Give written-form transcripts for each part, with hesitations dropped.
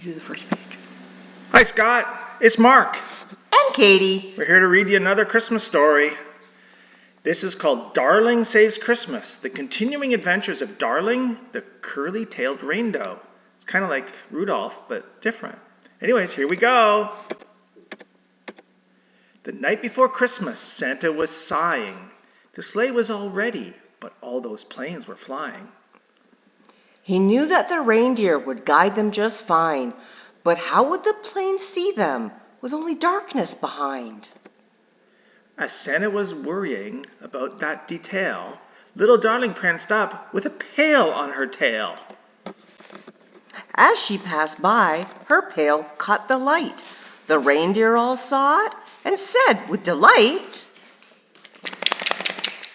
do the first page. Hi, Scott. It's Mark. And Katie. We're here to read you another Christmas story. This is called Darling Saves Christmas, the continuing adventures of Darling, the curly-tailed reindeer. It's kind of like Rudolph, but different. Anyways, here we go. The night before Christmas, Santa was sighing. The sleigh was all ready, but all those planes were flying. He knew that the reindeer would guide them just fine, but how would the planes see them with only darkness behind? As Santa was worrying about that detail, little Darling pranced up with a pail on her tail. As she passed by, her pail caught the light. The reindeer all saw it and said with delight,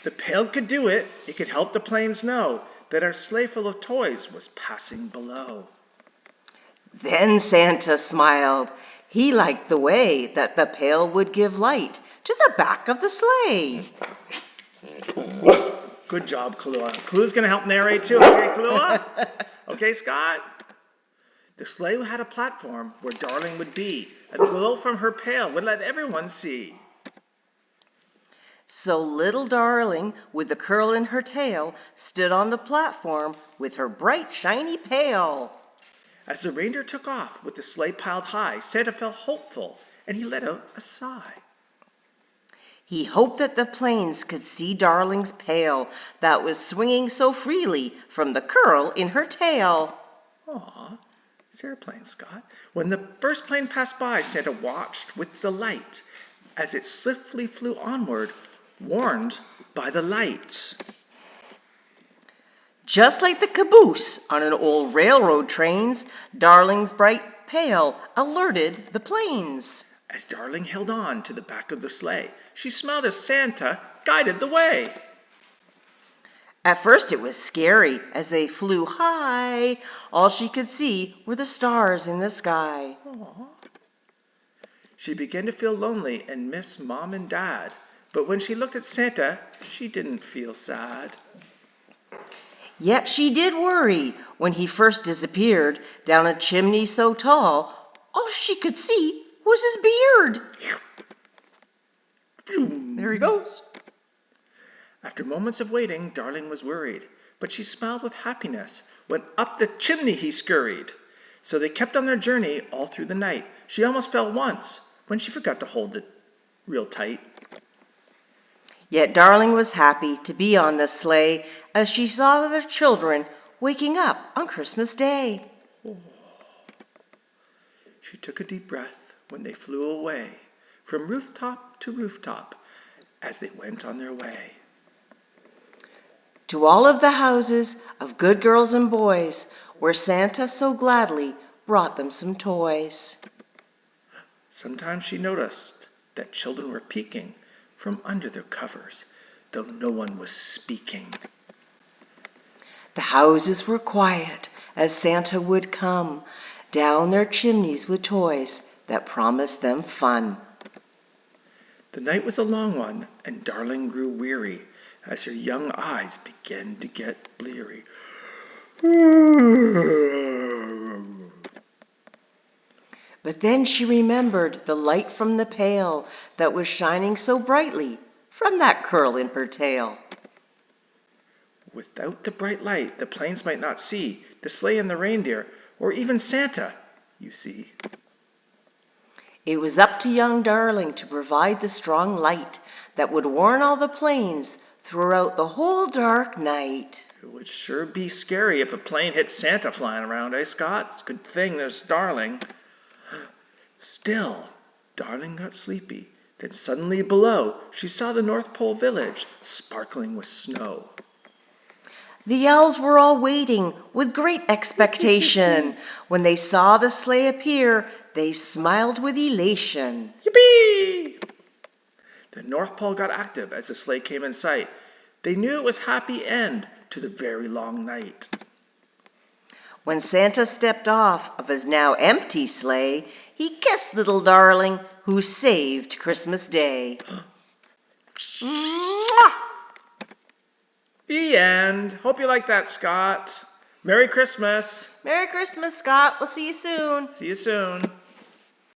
The pail could do it. It could help the planes know that our sleigh full of toys was passing below. Then Santa smiled. He liked the way that the pail would give light to the back of the sleigh. Good job, Kahlua. Kalua's going to help narrate too. Okay, Kahlua? Okay, Scott? The sleigh had a platform where Darling would be. A glow from her pail would let everyone see. So little Darling, with the curl in her tail, stood on the platform with her bright, shiny pail. As the reindeer took off with the sleigh piled high, Santa felt hopeful, and he let out a sigh. He hoped that the planes could see Darling's pail that was swinging so freely from the curl in her tail. Aw, it's airplanes, Scott. When the first plane passed by, Santa watched with delight as it swiftly flew onward, warned by the lights. Just like the caboose on an old railroad trains, Darling's bright pail alerted the planes. As Darling held on to the back of the sleigh, she smiled as Santa guided the way. At first it was scary as they flew high. All she could see were the stars in the sky. Aww. She began to feel lonely and miss Mom and Dad. But when she looked at Santa, she didn't feel sad. Yet she did worry when he first disappeared down a chimney so tall. All she could see was his beard. There he goes. After moments of waiting, Darling was worried, but she smiled with happiness when up the chimney he scurried. So they kept on their journey all through the night. She almost fell once when she forgot to hold it real tight. Yet Darling was happy to be on the sleigh as she saw their children waking up on Christmas Day. Oh. She took a deep breath when they flew away from rooftop to rooftop as they went on their way. To all of the houses of good girls and boys where Santa so gladly brought them some toys. Sometimes she noticed that children were peeking from under their covers, though no one was speaking. The houses were quiet as Santa would come down their chimneys with toys that promised them fun. The night was a long one, and Darling grew weary as her young eyes began to get bleary. But then she remembered the light from the pail that was shining so brightly from that curl in her tail. Without the bright light, the planes might not see the sleigh and the reindeer, or even Santa, you see. It was up to young Darling to provide the strong light that would warn all the planes throughout the whole dark night. It would sure be scary if a plane hit Santa flying around, eh, Scott? It's a good thing there's Darling. Still, Darling got sleepy. Then suddenly below, she saw the North Pole village sparkling with snow. The elves were all waiting with great expectation. When they saw the sleigh appear, they smiled with elation. Yippee! The North Pole got active as the sleigh came in sight. They knew it was happy end to the very long night. When Santa stepped off of his now empty sleigh, he kissed little Darling, who saved Christmas Day. The end. Hope you like that, Scott. Merry Christmas. Merry Christmas, Scott. We'll see you soon. See you soon.